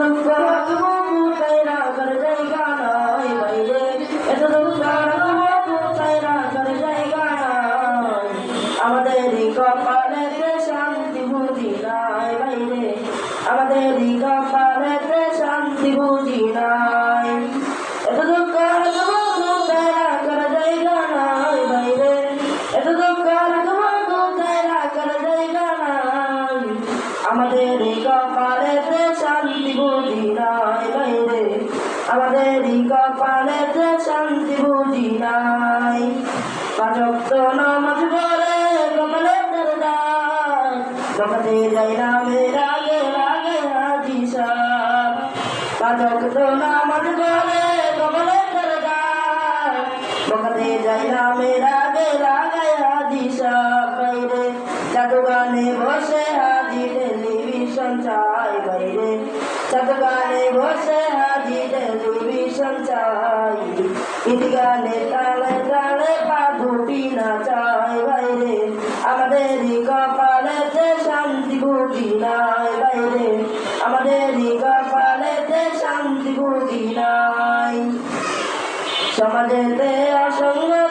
দুঃখ তাইরা করে জায়গা নাই বাইরে, এত দুঃখ তাইরা করে জায়গা নাই। আমাদেরই কপালেতে শান্তি বুঝি নাই বাইরে, আমাদেরই কপালেতে শান্তি বুঝি নাই। এত দুঃখ তাইরা করে জায়গা নাই বাইরে, এত দুঃখ তাইরা করে জায়গা নাই। আমাদেরই কপালেতে শান্তি বুঝি নাই বাইরে, আমাদেরই কপালেতে শান্তি বুঝি নাই। পাঁচ ওয়াক্ত নামাজ পড়ে কপালে দরদার, বকাতে যাই নামের আগে লাগে হাজি সাহেব। পাঁচ ওয়াক্ত নামাজ পড়ে কপালে দরদার, বকাতে যাই নামের আগে লাগে হাজি সাহেব বাইরে। জাদুগানে বসে হাজি টেলিভিশন চাই বাইরে, জাদুগানে বসে হাজি টেলিভিশন চাই। ঈদগানে তালে তালে পা দুটি না চাই বাইরে, আমাদেরই কপালেতে শান্তি বুঝি নাই বাইরে, আমাদেরই কপালেতে শান্তি বুঝি নাই। সমাজেতে অসংখ্য